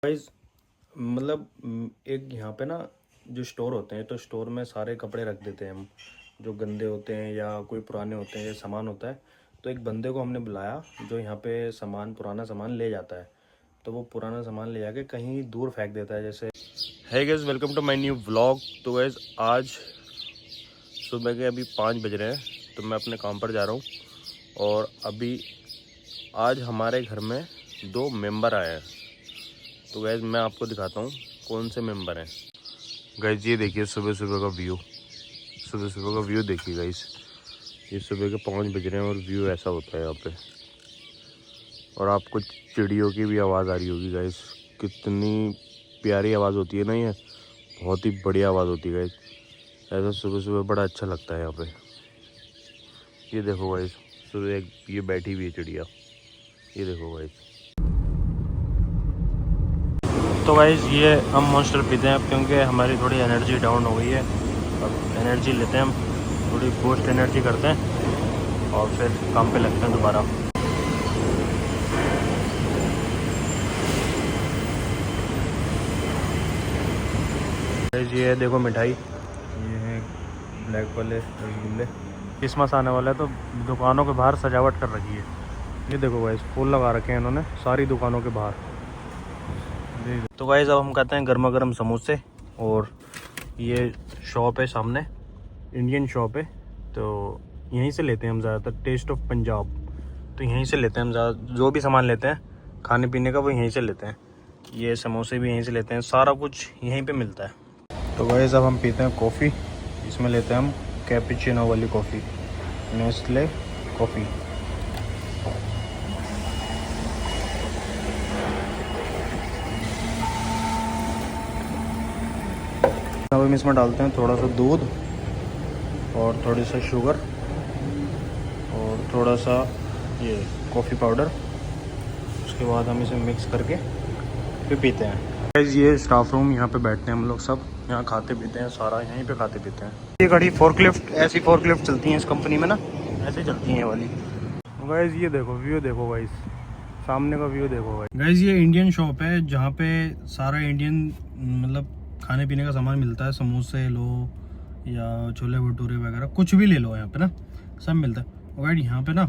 Guys एक यहाँ पे ना जो स्टोर होते हैं, तो स्टोर में सारे कपड़े रख देते हैं हम, जो गंदे होते हैं या कोई पुराने होते हैं या सामान होता है। तो एक बंदे को हमने बुलाया जो यहाँ पे सामान, पुराना सामान ले जाता है। तो वो पुराना सामान ले जाके कहीं दूर फेंक देता है। जैसे है guys, welcome to my new vlog. तो गाइस आज सुबह के अभी 5 बज रहे हैं, तो मैं अपने काम पर जा रहा हूँ। और अभी आज हमारे घर में 2 मेंबर आए हैं। तो गैस मैं आपको दिखाता हूँ कौन से मेंबर हैं। गैस ये देखिए सुबह सुबह का व्यू, सुबह सुबह का व्यू देखिए गैस। ये सुबह के 5 बज रहे हैं और व्यू ऐसा होता है यहाँ पे। और आपको चिड़ियों की भी आवाज़ आ रही होगी गैस। कितनी प्यारी आवाज़ होती है ना, ये बहुत ही बढ़िया आवाज़ होती है गैस। ऐसा सुबह सुबह बड़ा अच्छा लगता है यहाँ पे। ये देखो गैस, सुबह एक ये बैठी हुई है चिड़िया, ये देखो गैस। तो गाइस ये हम मॉन्स्टर पीते हैं क्योंकि हमारी थोड़ी एनर्जी डाउन हो गई है। अब एनर्जी लेते हैं हम, थोड़ी बूस्ट एनर्जी करते हैं और फिर काम पे लगते हैं दोबारा। गाइस ये देखो मिठाई, ये है ब्लैक वाले रसगुल्ले। क्रिसमस आने वाला है तो दुकानों के बाहर सजावट कर रखी है। ये देखो गाइस फूल लगा रखे हैं इन्होंने सारी दुकानों के बाहर। तो गाइस अब हम खाते हैं गर्मा गर्म समोसे। और ये शॉप है सामने, इंडियन शॉप है, तो यहीं से लेते हैं हम ज़्यादातर। टेस्ट ऑफ पंजाब, तो यहीं से लेते हैं हम ज़्यादा, जो भी सामान लेते हैं खाने पीने का वो यहीं से लेते हैं। ये समोसे भी यहीं से लेते हैं, सारा कुछ यहीं पे मिलता है। तो गाइस अब हम पीते हैं कॉफ़ी। इसमें लेते हैं हम कैपुचिनो वाली कॉफ़ी, नेस्ले कॉफ़ी। अब हम इसमें डालते हैं थोड़ा सा दूध और थोड़ी सा शुगर और थोड़ा सा ये कॉफ़ी पाउडर। उसके बाद हम इसे मिक्स करके फिर पीते हैं। गाइस ये स्टाफ रूम, यहाँ पे बैठते हैं हम लोग सब, यहाँ खाते पीते हैं, सारा यहीं पे खाते पीते हैं। ये गाड़ी फोर्कलिफ्ट, ऐसी फोर्कलिफ्ट चलती हैं इस कंपनी में ना, ऐसे चलती हैं ये वाली। गाइस ये देखो व्यू, देखो गाइस सामने का व्यू देखो गाइस। गाइस ये इंडियन शॉप है जहाँ पे सारा इंडियन खाने पीने का सामान मिलता है। समोसे लो या छोले भटूरे वगैरह कुछ भी ले लो, यहाँ पे ना सब मिलता है। और गाइस यहाँ पे ना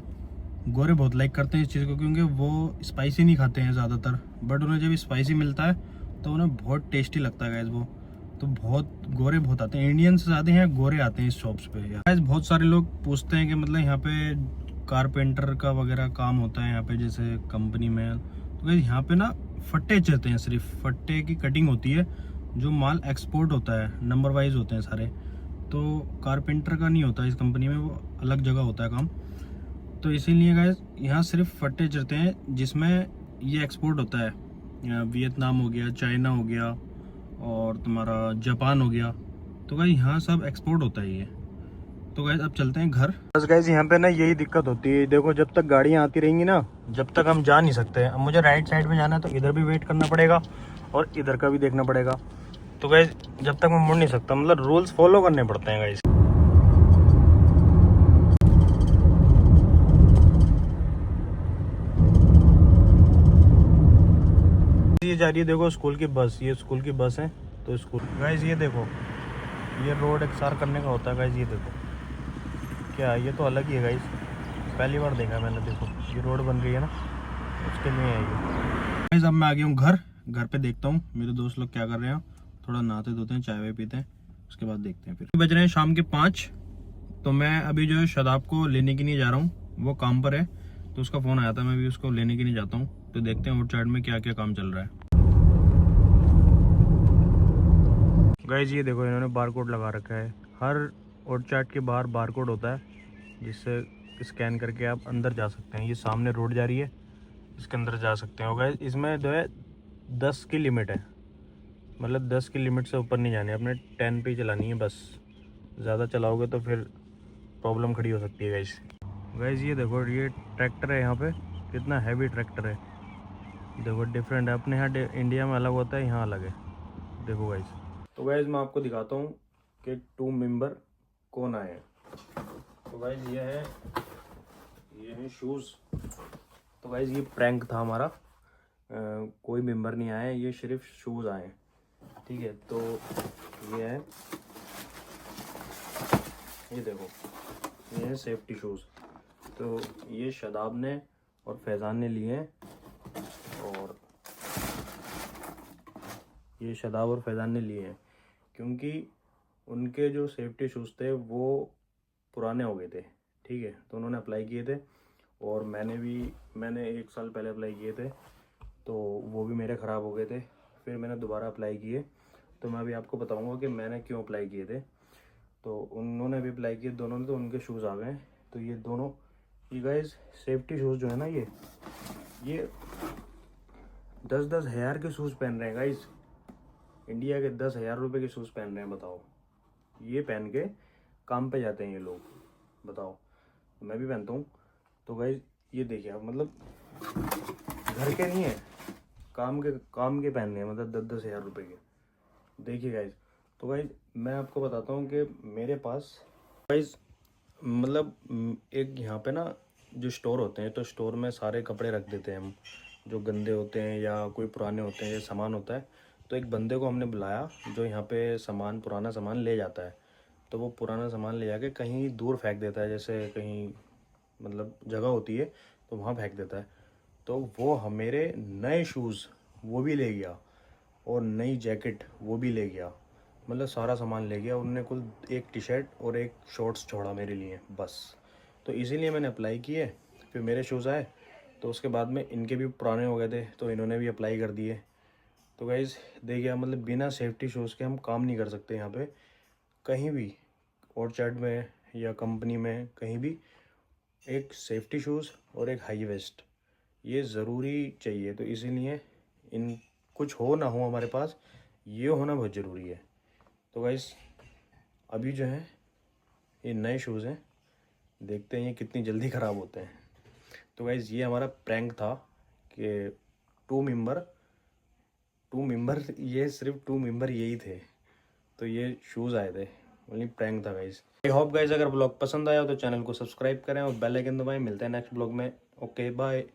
गोरे बहुत लाइक करते हैं इस चीज़ को, क्योंकि वो स्पाइसी नहीं खाते हैं ज़्यादातर, बट उन्हें जब स्पाइसी मिलता है तो उन्हें बहुत टेस्टी लगता है गाइस वो। तो बहुत गोरे बहुत आते हैं, इंडियन से ज़्यादा यहाँ गोरे आते हैं इस शॉप्स पे गाइस। बहुत सारे लोग पूछते हैं कि यहाँ पे कारपेंटर का वगैरह काम होता है यहाँ पे जैसे कंपनी में। तो गाइस यहाँ पे ना फट्टे चलते हैं, सिर्फ फट्टे की कटिंग होती है, जो माल एक्सपोर्ट होता है, नंबर वाइज होते हैं सारे। तो कारपेंटर का नहीं होता इस कंपनी में, वो अलग जगह होता है काम। तो इसीलिए गाइस यहाँ सिर्फ फट्टे चलते हैं जिसमें ये एक्सपोर्ट होता है। वियतनाम हो गया, चाइना हो गया और तुम्हारा जापान हो गया। तो गाइस यहाँ सब एक्सपोर्ट होता है ये। तो गाइस अब चलते हैं घर। बस गाइस यहाँ पे ना यही दिक्कत होती है, देखो जब तक गाड़ियाँ आती रहेंगी ना, जब तक हम जा नहीं सकते। अब मुझे राइट साइड में जाना है तो इधर भी वेट करना पड़ेगा और इधर का भी देखना पड़ेगा। तो गाइस जब तक मैं मुड़ नहीं सकता, रूल्स फॉलो करने पड़ते हैं गाइस। ये जा रही है देखो स्कूल की बस, ये स्कूल की बस है। तो स्कूल गाइस ये देखो, ये रोड एक्सार करने का होता है गाइस। ये देखो क्या, ये तो अलग ही है गाइस, पहली बार देखा मैंने। देखो ये रोड बन गई है ना, उसके लिए है ये गाइस। अब मैं आ गया हूँ घर। घर पे देखता हूँ मेरे दोस्त लोग क्या कर रहे हैं, थोड़ा नहाते धोते हैं, चाय वाय पीते हैं, उसके बाद देखते हैं। फिर बज रहे हैं शाम के 5। तो मैं अभी जो है शादाब को लेने के लिए जा रहा हूँ, वो काम पर है। तो उसका फ़ोन आया था, मैं भी उसको लेने के लिए जाता हूँ। तो देखते हैं आउटसाइड में क्या क्या काम चल रहा है। गाइस ये देखो इन्होंने बारकोड लगा रखा है, हर आउटसाइड के बाहर बारकोड होता है, जिससे स्कैन करके आप अंदर जा सकते हैं। ये सामने रोड जा रही है, इसके अंदर जा सकते हैं। गाइस इसमें जो है 10 की लिमिट है, 10 की लिमिट से ऊपर नहीं जानी है, अपने 10 पे ही चलानी है बस। ज़्यादा चलाओगे तो फिर प्रॉब्लम खड़ी हो सकती है गाइस। गाइस ये देखो ये ट्रैक्टर है, यहाँ पे कितना हैवी ट्रैक्टर है। देखो डिफरेंट है, अपने यहाँ इंडिया में अलग होता है, यहाँ अलग है। देखो गाइस। तो गाइस मैं आपको दिखाता हूँ कि 2 मेंबर कौन आए हैं। तो गाइस ये है शूज़। तो गाइस ये प्रैंक था हमारा। कोई मेंबर नहीं आए, ये सिर्फ शूज़ आए हैं, ठीक है। तो ये है, ये देखो, ये है सेफ्टी शूज़। तो ये शादाब ने और फैज़ान ने लिए हैं, और ये शादाब और फैज़ान ने लिए हैं क्योंकि उनके जो सेफ्टी शूज़ थे वो पुराने हो गए थे, ठीक है। तो उन्होंने अप्लाई किए थे, और मैंने 1 साल पहले अप्लाई किए थे, तो वो भी मेरे ख़राब हो गए थे। फिर मैंने दोबारा अप्लाई किए, तो मैं अभी आपको बताऊंगा कि मैंने क्यों अप्लाई किए थे। तो उन्होंने भी अप्लाई किए दोनों ने, तो उनके शूज़ आ गए। तो ये दोनों, ये गाइस सेफ्टी शूज़ जो है ना, ये 10-10 हज़ार के शूज़ पहन रहे हैं गाइस। इंडिया के 10,000 रुपये के शूज़ पहन रहे हैं, बताओ। ये पहन के काम पे जाते हैं ये लोग, बताओ। मैं भी पहनता हूँ। तो गाइस ये देखिए आप, मतलब घर के नहीं है, काम के पहनने हैं, मतलब 10-10 हज़ार रुपये के। देखिए गाइस, तो गाइस मैं आपको बताता हूँ कि मेरे पास गाइस, मतलब एक यहाँ पे ना जो स्टोर होते हैं, तो स्टोर में सारे कपड़े रख देते हैं हम, जो गंदे होते हैं या कोई पुराने होते हैं या सामान होता है। तो एक बंदे को हमने बुलाया जो यहाँ पे सामान, पुराना सामान ले जाता है। तो वो पुराना सामान ले जाके कहीं दूर फेंक देता है, जैसे कहीं मतलब जगह होती है तो वहाँ फेंक देता है। तो वो मेरे नए शूज़ वो भी ले गया, और नई जैकेट वो भी ले गया, मतलब सारा सामान ले गया उनने। कुल एक टी शर्ट और एक शॉर्ट्स छोड़ा मेरे लिए, बस। तो इसीलिए मैंने अप्लाई किए। फिर मेरे शूज़ आए, तो उसके बाद में इनके भी पुराने हो गए थे, तो इन्होंने भी अप्लाई कर दिए। तो गाइज़ देखिए, मतलब बिना सेफ्टी शूज़ के हम काम नहीं कर सकते यहाँ पे कहीं भी, ऑर्चर्ड में या कंपनी में, कहीं भी। एक सेफ्टी शूज़ और एक हाई वेस्ट ये ज़रूरी चाहिए। तो इसीलिए इन, कुछ हो ना हो हमारे पास, ये होना बहुत ज़रूरी है। तो गाइस अभी जो है ये नए शूज़ हैं, देखते हैं ये कितनी जल्दी ख़राब होते हैं। तो गाइस ये हमारा प्रैंक था कि टू मेंबर, ये सिर्फ 2 मेंबर यही थे, तो ये शूज़ आए थे, ओनली प्रैंक था गाइस। आई होप गाइस अगर ब्लॉग पसंद आया हो तो चैनल को सब्सक्राइब करें और बेल आइकन दबाएं। मिलते हैं नेक्स्ट ब्लॉग में। Okay bye.